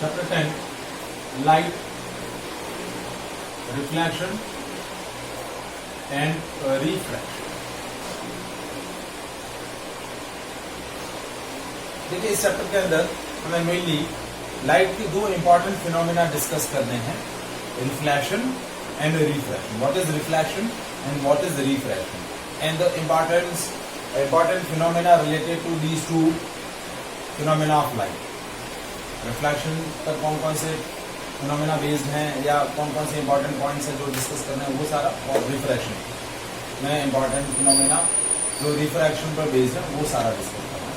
Chapter 10, Light, Reflection and Refraction. देखिए इस chapter के अंदर हमें मेनली लाइट के दो इंपॉर्टेंट फिनोमेना डिस्कस करने हैं, reflection and refraction. What is reflection and what is refraction and the important phenomena related to these two phenomena of light. Reflection पर कौन कौन से फिनोमेना बेस्ड हैं या कौन कौन से इंपॉर्टेंट पॉइंट्स हैं जो डिस्कस करने हैं वो सारा, और रिफ्रैक्शन में इंपॉर्टेंट फिनोमेना जो रिफ्रैक्शन पर बेस्ड है वो सारा डिस्कस करना है.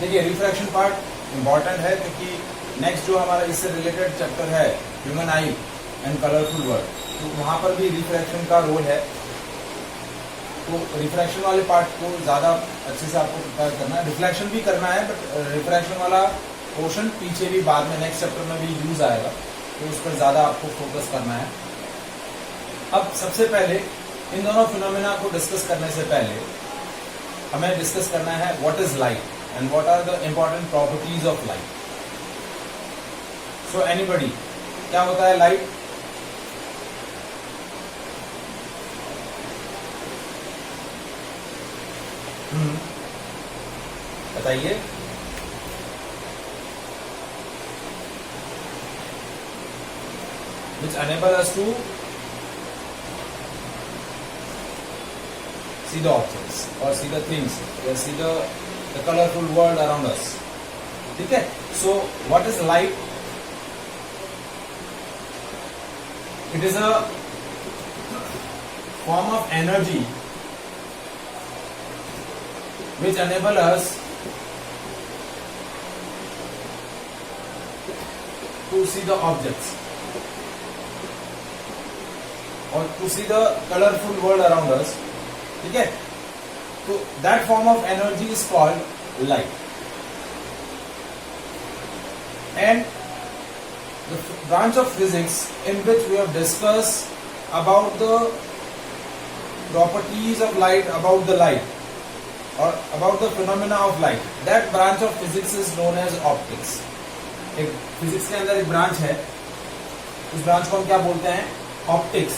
देखिए रिफ्रैक्शन पार्ट इंपॉर्टेंट है क्योंकि नेक्स्ट जो हमारा इससे रिलेटेड चैप्टर है human I and colourful world, तो वहां पर भी रिफ्रैक्शन का रोल है. तो रिफ्रैक्शन वाले पार्ट को ज्यादा अच्छे से आपको प्रिपेयर करना है. रिफ्लेक्शन भी करना है बट रिफ्रैक्शन वाला पोर्शन पीछे भी बाद में नेक्स्ट चैप्टर में भी यूज आएगा, तो उस पर ज्यादा आपको फोकस करना है. अब सबसे पहले इन दोनों फिनोमेना को डिस्कस करने से पहले हमें डिस्कस करना है what is light and what are the important properties of light. So anybody, क्या होता है लाइट? बताइए. Which enable us to see the objects or see the things or see the colorful world around us. ठीक है? So what is light? It is a form of energy which enable us to see the objects or to see the colorful world around us. ठीक है? तो that form of energy is called light. And the branch of physics in which we have discussed about the properties of light, about the light or about the phenomena of light, that branch of physics is known as optics. एक physics के अंदर एक branch है, उस branch को हम क्या बोलते हैं? ऑप्टिक्स.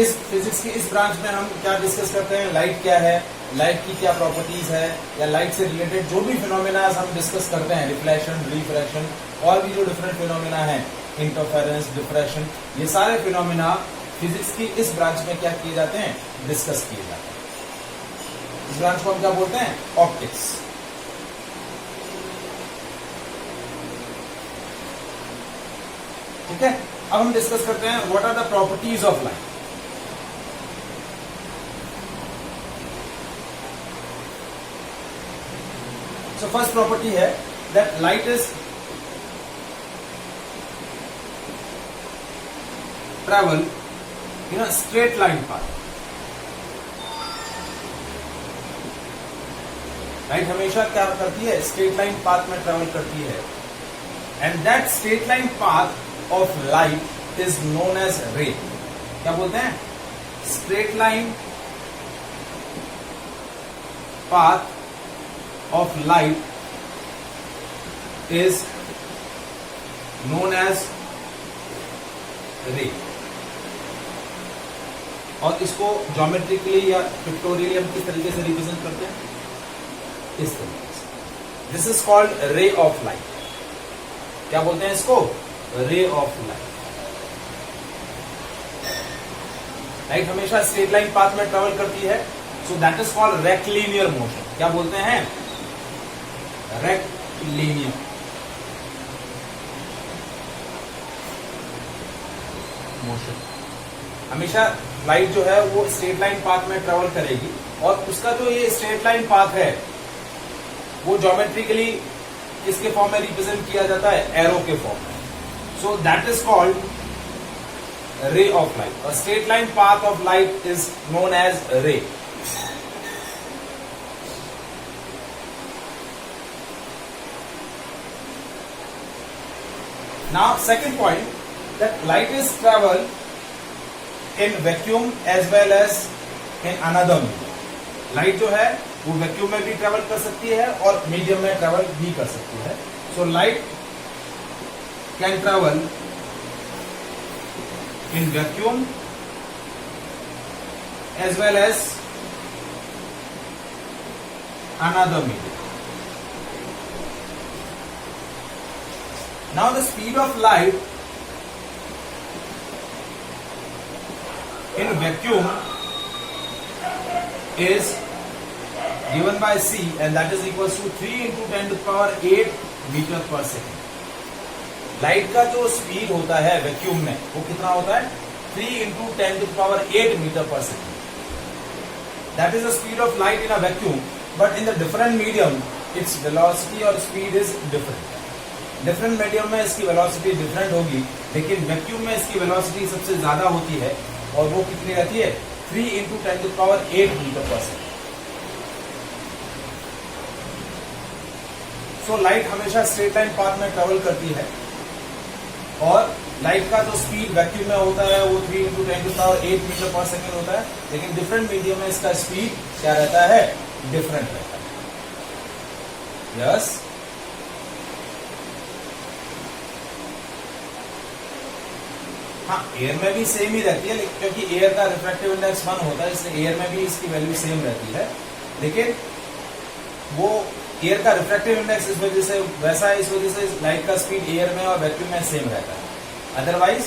इस फिजिक्स की इस ब्रांच में हम क्या डिस्कस करते हैं? लाइट क्या है, लाइट की क्या प्रॉपर्टीज है, या लाइट से रिलेटेड जो भी फिनोमेना हम डिस्कस करते हैं, रिफ्लेक्शन, रिफ्रैक्शन और भी जो डिफरेंट फिनोमेना हैं, इंटरफेरेंस, डिफ्रैक्शन, ये सारे फिनोमेना फिजिक्स की इस ब्रांच में क्या किए जाते हैं? डिस्कस किए जाते हैं. इस ब्रांच को हम क्या बोलते हैं? ऑप्टिक्स. ठीक है? अब हम डिस्कस करते हैं what are the properties of light. So first property है that light is travel in a straight line path. Light हमेशा क्या करती है? स्ट्रेट लाइन पाथ में ट्रेवल करती है. And that straight line path of light is known as ray. क्या बोलते हैं? Straight line path of light is known as ray. और इसको ज्योमेट्रिकली या पिक्टोरियली हम किस तरीके से रिप्रेजेंट करते हैं? इस तरीके से. दिस इज कॉल्ड रे ऑफ लाइट. क्या बोलते हैं इसको? रे ऑफ लाइट. लाइट हमेशा स्ट्रेट लाइन पाथ में ट्रेवल करती है, सो that is called rectilinear motion. क्या बोलते हैं? Rectilinear motion. हमेशा लाइट जो है वो स्ट्रेट लाइन पाथ में ट्रेवल करेगी और उसका जो ये स्ट्रेट लाइन पाथ है वो ज्योमेट्रिकली किसके फॉर्म में रिप्रेजेंट किया जाता है? एरो के फॉर्म में. So that is called ray of light. A straight line path of light is known as ray. Now second point, that light is travel in vacuum as well as in another medium. Light जो है वो vacuum में भी travel कर सकती है और medium में ट्रेवल भी कर सकती है. So light can travel in vacuum as well as another medium. Now the speed of light in vacuum is given by C, and that is equals to 3 into 10 to the power 8 meter per second. Light का जो speed होता है vacuum में वो कितना होता है? 3 into 10 to the power 8 meter per second. That is the speed of light in a vacuum, but in the different medium, its velocity or speed is different. Different medium में इसकी velocity different होगी, लेकिन vacuum में इसकी velocity सबसे ज्यादा होती है और वो कितनी रहती है? 3 into 10 to the power 8 meter per second. So light हमेशा straight line path में travel करती है और लाइट का जो स्पीड वैक्यूम में होता है वो 3 into 10 to the power 8 metre पर सेकेंड होता है, लेकिन डिफरेंट मीडियम में इसका स्पीड क्या रहता है? डिफरेंट रहता है. यस. हाँ, एयर में भी सेम ही रहती है, क्योंकि एयर का रिफ्रैक्टिव इंडेक्स 1 होता है, इसलिए एयर में भी इसकी वैल्यू सेम रहती है, लेकिन वो एयर का रिफ्रैक्टिव इंडेक्स इस वजह से वैसा है, इस वजह से लाइट का स्पीड एयर में और वैक्यूम में सेम रहता है. अदरवाइज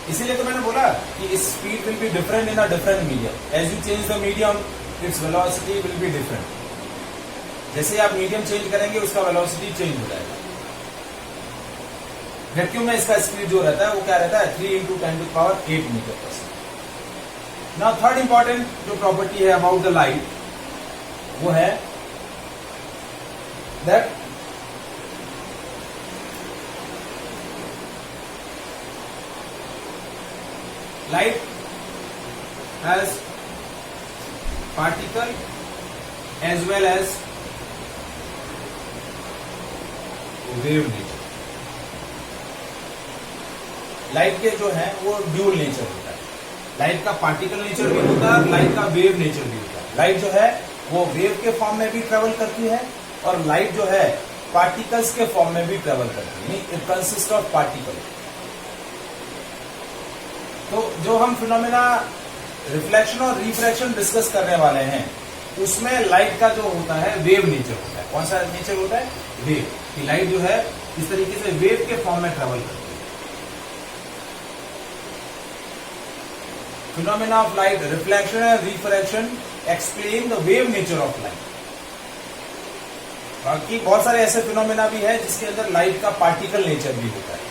इसीलिए तो मैंने बोला कि speed will be different in a different medium. As you change the medium its velocity will be different. जैसे आप मीडियम चेंज करेंगे उसका वेलोसिटी चेंज हो जाएगा. वैक्यूम में इसका स्पीड जो रहता है वो क्या रहता है? 3 into 10 to the power 8 metre पर सेकेंड. नाउ थर्ड इंपॉर्टेंट जो प्रॉपर्टी है अबाउट द लाइट वो है that light has particle as well as wave nature. Light के जो है वो ड्यूल नेचर होता है. लाइट का पार्टिकल नेचर भी होता है और लाइट का वेव नेचर भी होता है. लाइट जो है वो वेव के फॉर्म में भी ट्रेवल करती है और लाइट जो है पार्टिकल्स के फॉर्म में भी ट्रेवल करती है. It consist of particle. तो जो हम फिनोमेना रिफ्लेक्शन और रिफ्रैक्शन डिस्कस करने वाले हैं उसमें लाइट का जो होता है वेव नेचर होता है. कौन सा नेचर होता है? वेव. कि लाइट जो है इस तरीके से वेव के फॉर्म में ट्रेवल करती है. Phenomena of light reflection and refraction explain the wave nature of light. बाकी बहुत सारे ऐसे फिनोमेना भी है जिसके अंदर लाइट का पार्टिकल नेचर भी होता है.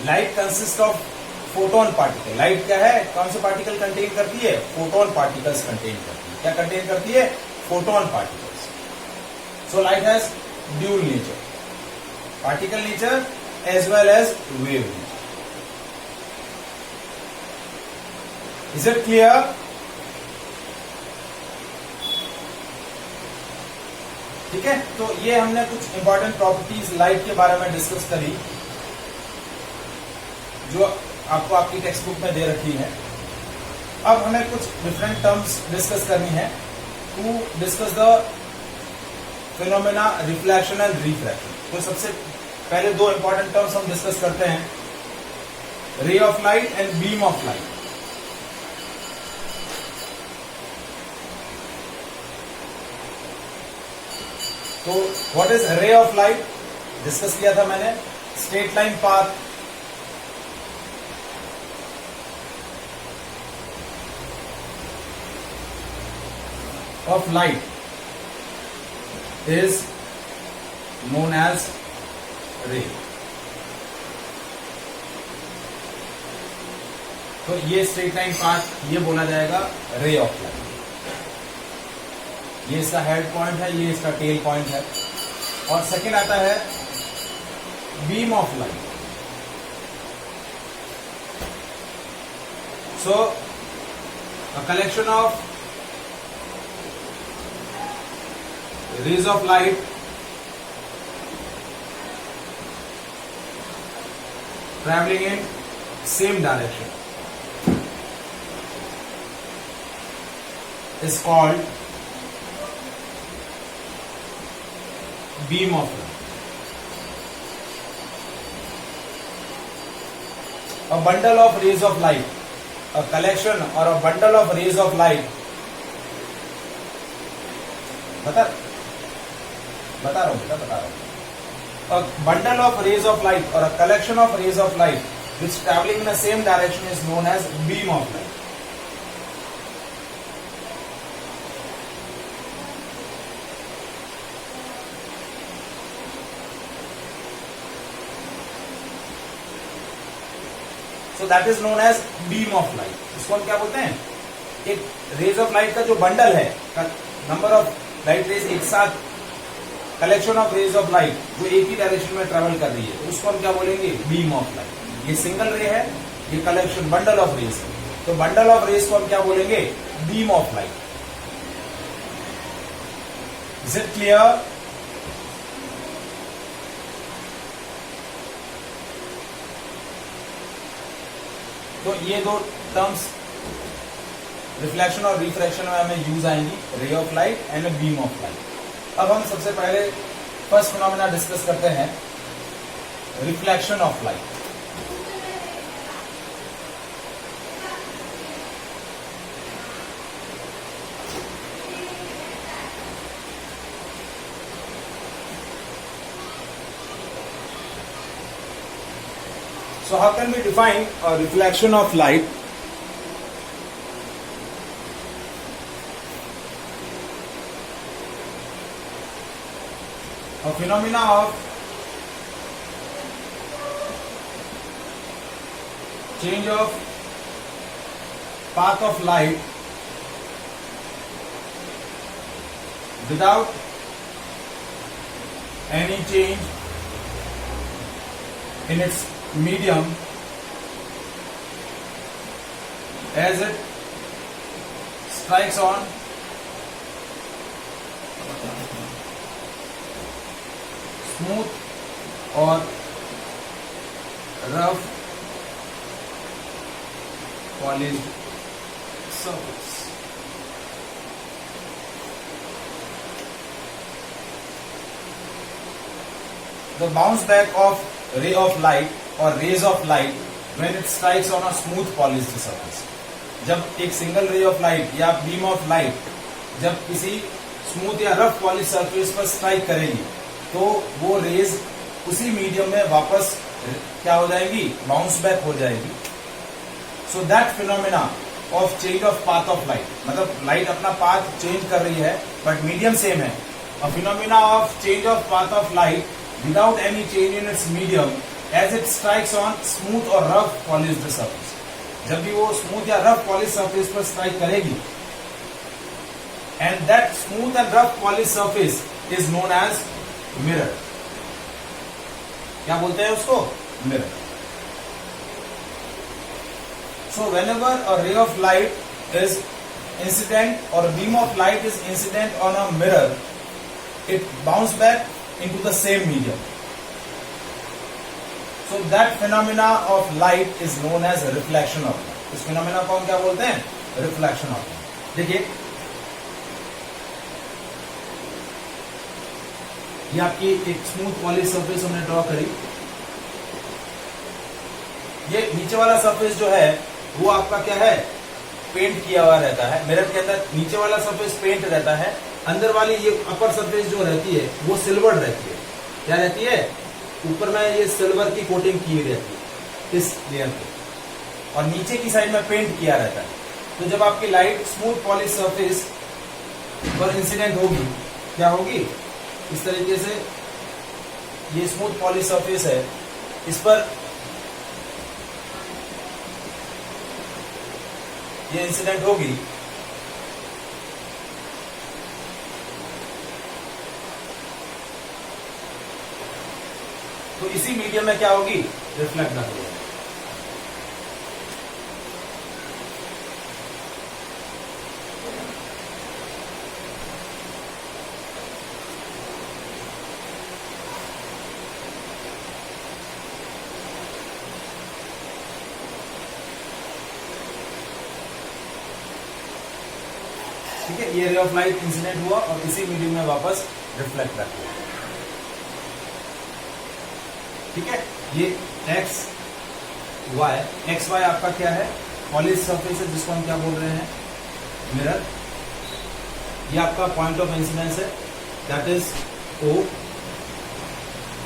Light consist of photon particle. Light क्या है? कौन से पार्टिकल कंटेन करती है? फोटोन पार्टिकल्स कंटेन करती है. क्या कंटेन करती है? Photon particles. So light has dual nature, particle nature as well as wave nature. Is it clear? ठीक है. तो ये हमने कुछ इंपॉर्टेंट प्रॉपर्टीज लाइट के बारे में डिस्कस करी जो आपको आपकी टेक्स्ट बुक में दे रखी है. अब हमें कुछ डिफरेंट टर्म्स डिस्कस करनी है to discuss the phenomena reflection and refraction. तो सबसे पहले दो इंपॉर्टेंट टर्म्स हम डिस्कस करते हैं, ray of light and beam of light. तो what is ray of light? Discuss किया था मैंने. Straight line path of light is known as ray. तो ये स्ट्रेट लाइन पाथ ये बोला जाएगा रे ऑफ लाइट. ये इसका हेड पॉइंट है, ये इसका टेल पॉइंट है. और सेकेंड आता है beam of light. So a collection of rays of light traveling in same direction is called beam of light. A bundle of rays of light, a collection or a bundle of rays of light. बता रहा हूं. A bundle of rays of light or a collection of rays of light which traveling in the same direction is known as beam of light. So that is known as beam of light. इसको हम क्या बोलते हैं? एक raise of light का जो bundle है, number of light rays एक साथ, collection of rays of light जो एक ही डायरेक्शन में ट्रेवल कर रही है, उसको हम क्या बोलेंगे? Beam of light. ये सिंगल रे है, ये कलेक्शन बंडल ऑफ रेज है, तो बंडल ऑफ रेज को हम क्या बोलेंगे? Beam of light. Is it clear? तो ये दो टर्म्स रिफ्लेक्शन और रिफ्रैक्शन में हमें यूज आएंगी, रे of light and beam of light. अब हम सबसे पहले फर्स्ट फिनोमेना डिस्कस करते हैं, reflection of light. So how can we define a reflection of light? A phenomena of change of path of light without any change in its medium as it strikes on smooth or rough polished surface. The bounce back of ray of light or rays of light when it strikes on a smooth polished surface. जब एक single रे of light या beam of light जब किसी smooth या rough polish surface पर strike करेगी, तो वो रेज उसी मीडियम में वापस क्या हो जाएगी? बाउंस बैक हो जाएगी. So that phenomena of change of path of light, मतलब लाइट अपना पाथ चेंज कर रही है बट मीडियम सेम है. अ phenomena of change of path of light without any change in its medium as it strikes on smooth or rough polished surface. जब भी वो smooth या रफ पॉलिश सरफेस पर strike करेगी, and that smooth and rough polished surface is known as mirror. क्या बोलते हैं उसको? Mirror. So whenever a ray of light is incident or a beam of light is incident on a mirror, it bounces back into the same medium. So that phenomena of light is known as reflection of light. इस phenomena को हम क्या बोलते हैं? Reflection of light. देखिए, ये आपकी एक स्मूथ पॉलिश सरफेस हमने ड्रॉ करी. ये नीचे वाला सरफेस जो है वो आपका क्या है? पेंट किया हुआ रहता है. मिरर के अंदर नीचे वाला सरफेस पेंट रहता है, अंदर वाली ये अपर सरफेस जो रहती है वो सिल्वर रहती है. क्या रहती है? ऊपर में ये सिल्वर की कोटिंग की रहती है इस लेयर पे, और नीचे की साइड में पेंट किया रहता है. तो जब आपकी लाइट स्मूथ पॉलिश सरफेस पर इंसिडेंट होगी, क्या होगी? इस तरीके से ये स्मूथ पॉलिश सरफेस है, इस पर ये इंसिडेंट होगी, तो इसी मीडियम में क्या होगी? रिफ्लेक्ट ना होगी. ठीक है, ये रे ऑफ लाइट इंसिडेंट हुआ और इसी मीडियम में वापस रिफ्लेक्ट बैक हुआ। ठीक है, ये एक्स वाई आपका क्या है, पॉलिश सरफेस है जिसको हम क्या बोल रहे हैं, मिरर। ये आपका पॉइंट ऑफ इंसिडेंस है, दैट इज ओ।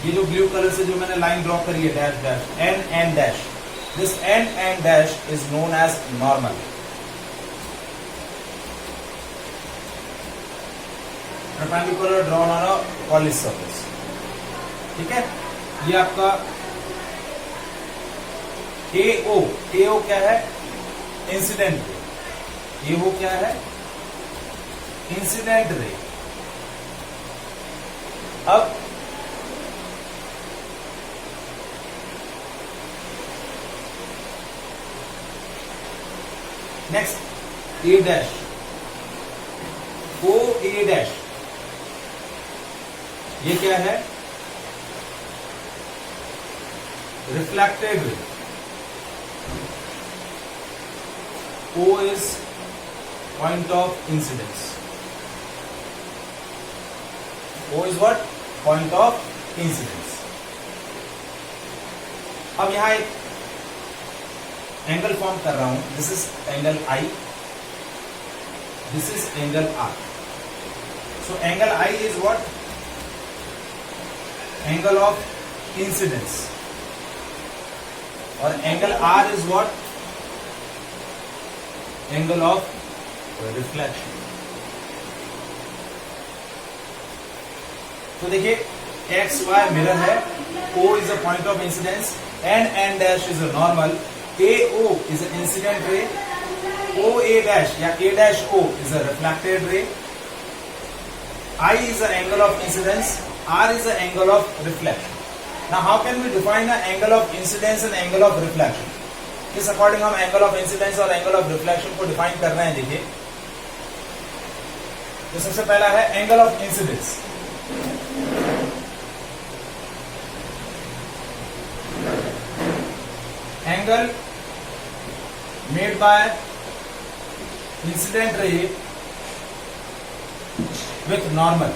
ये जो ब्लू कलर से जो मैंने लाइन ड्रॉ करी है, dash dash, N N dash, this N N dash is known as normal. Perpendicular drawn on a polish surface. ठीक है, ये आपका एओ क्या है, इंसिडेंट रे। एओ क्या है, इंसिडेंट रे। अब नेक्स्ट ए डैश, ओ ए डैश, ये क्या है, reflected ray. O is point of incidence. O is what? Point of incidence. अब यहां एक एंगल फॉर्म कर रहा हूं, this is angle I, this is angle R. So angle I is what? Angle of incidence. और angle R is what? Angle of reflection. तो देखिए, X Y mirror है, O is a point of incidence, N dash is a normal, AO is a incident ray, OA dash या A dash O is a reflected ray, I is the angle of incidence, R is the angle of reflection. Now how can we define the angle of incidence and angle of reflection? इस according हम angle of incidence और angle of reflection को define कर रहे हैं। देखिए, तो सबसे पहला है angle of incidence. Angle made bye incident ray with normal.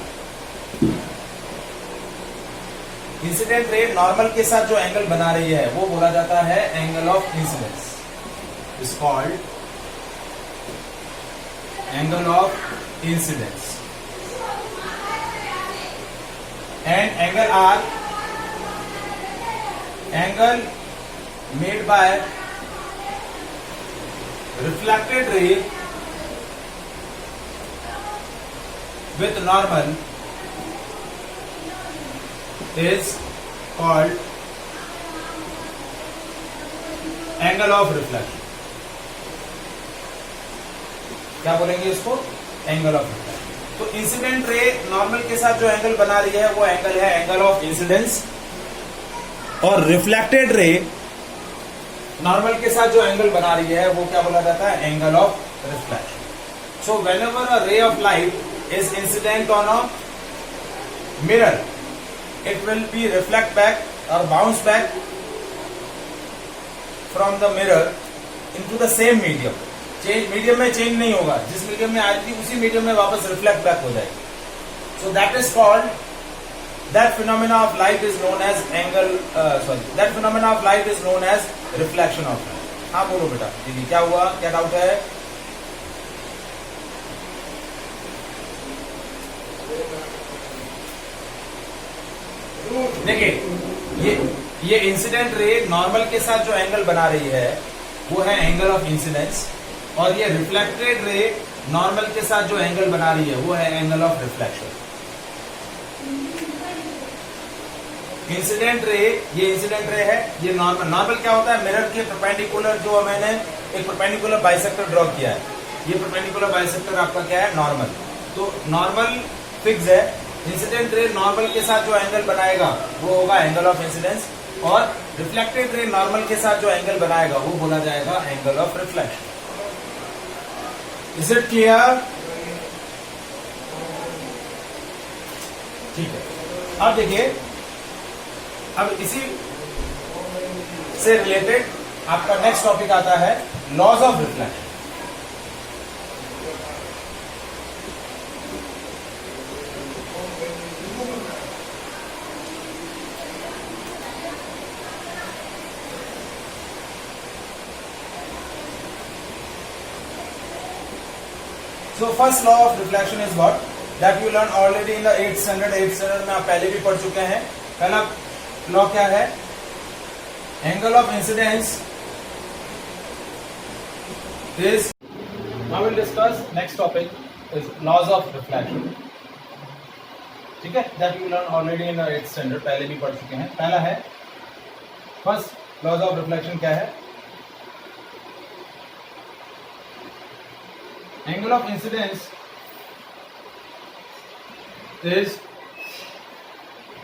Incident ray normal के साथ जो एंगल बना रही है वो बोला जाता है angle of incidence, is called angle of incidence. And angle R, angle made by reflected ray with normal is called angle of reflection. क्या बोलेंगे इसको, एंगल ऑफ रिफ्लेक्शन। तो इंसिडेंट रे नॉर्मल के साथ जो एंगल बना रही है वो एंगल है एंगल ऑफ इंसिडेंस, और रिफ्लेक्टेड रे नॉर्मल के साथ जो एंगल बना रही है वो क्या बोला जाता है, angle of reflection. So whenever अ रे of light is incident on a mirror, it will be reflect back or bounce back from the mirror into the same medium. Change medium में चेंज नहीं होगा, जिस मीडियम में आई थी उसी medium में वापस रिफ्लेक्ट बैक हो जाएगी। So that is called, that phenomena of light is known as angle, that phenomena of light is known as reflection of light. हाँ बोलो बेटा, दीदी क्या हुआ, क्या डाउट है? देखिए, ये इंसिडेंट रे नॉर्मल के साथ जो एंगल बना रही है वो है एंगल ऑफ इंसिडेंस, और ये रिफ्लेक्टेड रे नॉर्मल के साथ जो एंगल बना रही है वो है angle of reflection. Incident ray, ये इंसिडेंट रे है, ये नॉर्मल। नॉर्मल क्या होता है, मिरर के परपेंडिकुलर जो मैंने एक परपेंडिकुलर बाइसेक्टर ड्रॉ किया है, ये परपेंडिकुलर बाइसेक्टर आपका क्या है, नॉर्मल। तो नॉर्मल फिक्स है, इंसिडेंट रे नॉर्मल के साथ जो एंगल बनाएगा वो होगा एंगल ऑफ इंसिडेंस, और रिफ्लेक्टेड रे नॉर्मल के साथ जो एंगल बनाएगा वो बोला जाएगा angle of reflection. Is it clear? ठीक है, अब देखिए, अब इसी से रिलेटेड आपका नेक्स्ट टॉपिक आता है laws of reflection. So first law of reflection is what that you learn already in the 8th standard. 8th standard में आप पहले भी पढ़ चुके हैं. पहला लॉ क्या है? Angle of incidence is, now we'll discuss next topic is laws of reflection. ठीक है, that you learn already in the 8th standard, पहले भी पढ़ चुके हैं. पहला है फर्स्ट laws of reflection क्या है? Angle of incidence is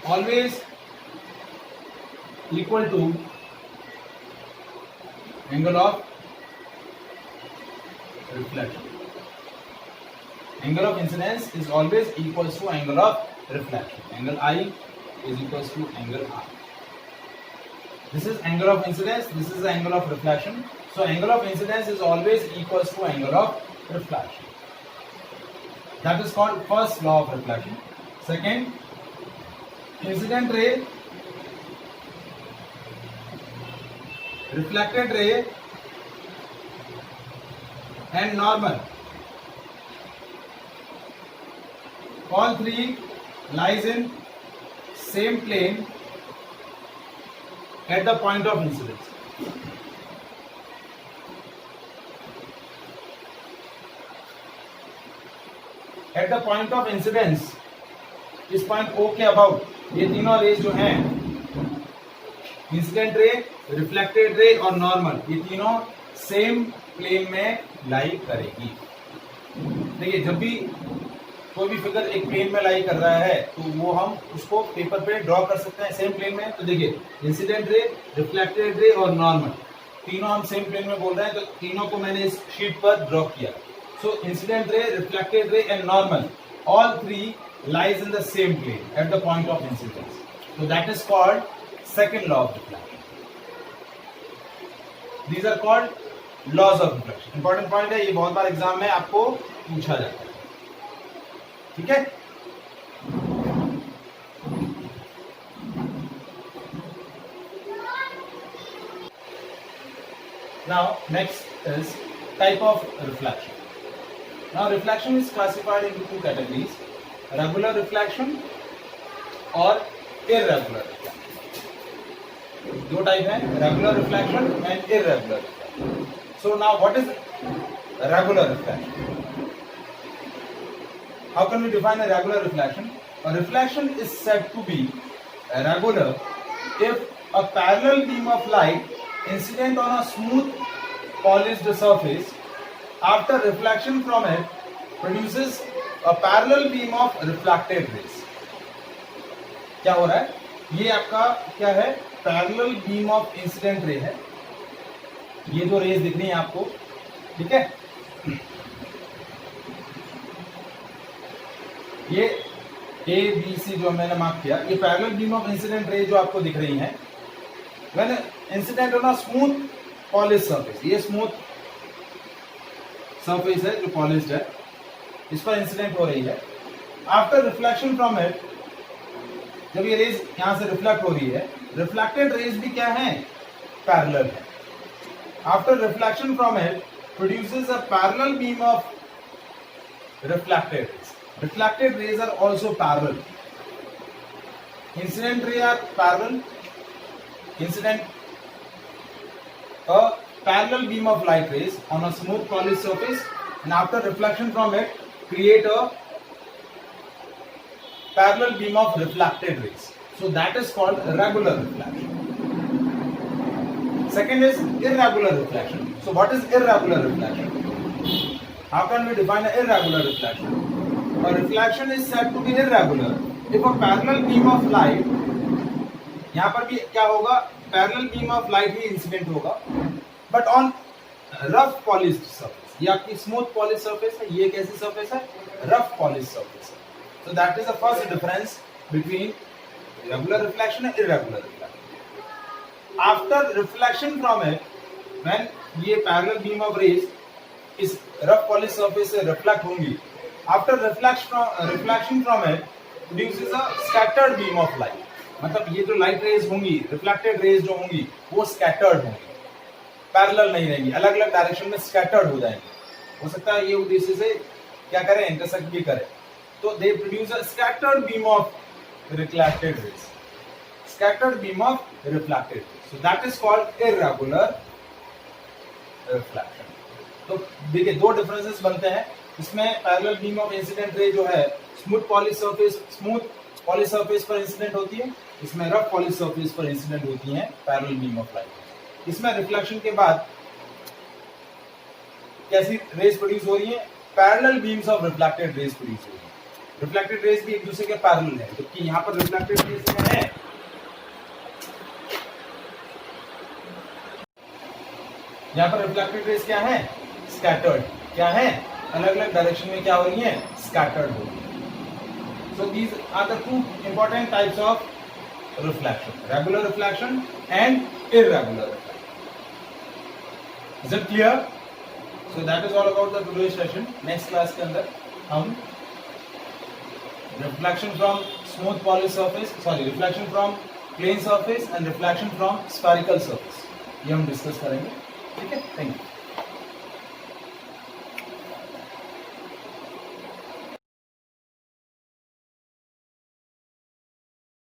always equal to angle of reflection. Angle of incidence is always equals to angle of reflection. Angle I is equals to angle R. This is angle of incidence. This is the angle of reflection. So angle of incidence is always equals to angle of reflection. That is called first law of reflection. Second, incident ray, reflected ray and normal, all three lies in same plane at the point of incidence. At the point of incidence, इस point O के about ये तीनों raise जो हैं, incident ray, reflected ray और normal, ये तीनों same plane में लाई करेगी. देखिए, जब भी कोई भी फिगर एक प्लेन में लाई कर रहा है तो वो हम उसको पेपर पे ड्रॉ कर सकते हैं सेम प्लेन में. तो देखिए, इंसिडेंट रे, रिफ्लेक्टेड रे और नॉर्मल तीनों हम सेम प्लेन में बोल रहे हैं, तो तीनों को मैंने इस शीट पर ड्रॉ किया. So incident ray, reflected ray and normal, all three lies in the same plane at the point of incidence. So that is called second law of reflection. These are called laws of reflection. Important point है, ये बहुत बार exam में आपको पूछा जाता है. ठीक है? Now next is type of reflection. Now reflection is classified into two categories: regular reflection और irregular reflection. दो टाइप हैं, regular reflection and irregular reflection. So now what is regular reflection? How can we define a regular reflection? A reflection is said to be regular if a parallel beam of light incident on a smooth polished surface after reflection from it produces a parallel beam of reflected rays. क्या हो रहा है? ये आपका क्या है? Parallel beam of incident ray है. ये जो रेज दिख रही है आपको, ठीक है, ये ए बी सी जो मैंने मार्क किया, ये parallel beam of incident ray जो आपको दिख रही है, when incident on a smooth polish surface, ये स्मूथ सरफेस है जो पॉलिश्ड है, इस पर इंसिडेंट हो रही है. आफ्टर रिफ्लेक्शन फ्रॉम इट, जब ये रेज यहां से रिफ्लेक्ट हो रही है, रिफ्लेक्टेड रेज भी क्या है? पैरेलल है. After reflection from it produces a parallel beam of reflected rays. Reflected rays are also parallel. Incident ray are parallel. Incident parallel beam of light rays on a smooth polished surface, and after reflection from it create a parallel beam of reflected rays. So that is called regular reflection. Second is irregular reflection. So what is irregular reflection? How can we define an irregular reflection? A reflection is said to be irregular if a parallel beam of light, यहाँ पर भी क्या होगा? parallel beam of light he incident होगा, but on rough polished surface. ये आपकी smooth polish surface है, ये कैसी सरफेस है? रफ पॉलिश सरफेस है. सो that is the first difference between regular reflection and irregular reflection. After reflection from it, when ये parallel beam of raise इस rough polish surface से रिफ्लेक्ट होंगी, after reflection from it produces a scattered beam of light. मतलब ये जो light rays होंगी, reflected raise जो होंगी, वो स्कैटर्ड होंगी, पैरेलल नहीं रहेंगी, अलग अलग डायरेक्शन में स्कैटर्ड हो जाएंगे. हो सकता है ये उद्देश्य से क्या करे, इंटरसेक्ट भी करे, तो they produce a scattered beam of reflected raise, scattered beam of reflected rays. So that is called irregular reflection. तो देखिए दो डिफरेंसेस बनते हैं इसमें. Parallel beam of incident ray जो है स्मूथ पॉली सरफेस पर इंसिडेंट होती है, इसमें रफ पॉली सरफेस पर इंसिडेंट होती है पैरेलल बीम ऑफ लाइट. इसमें रिफ्लेक्शन के बाद कैसी रेज प्रोड्यूस हो रही है, parallel beams of reflected raise produce हो रही है. रिफ्लेक्टेड रेज भी एक दूसरे के पैरेलल है, जबकि यहाँ पर रिफ्लेक्टेड रेज में है यहाँ पर रिफ्लेक्टेड रेज क्या है, स्कैटर्ड. क्या है, अलग अलग डायरेक्शन में क्या हो रही है, स्कैटर्ड हो रही है. So these are the two important types of reflection, regular reflection and irregular reflection. Is it clear? So that is all about the today session. Next class के अंदर हम reflection from smooth poly surface, reflection from plane surface and reflection from spherical surface, ये हम discuss करेंगे. ठीक है, thank you.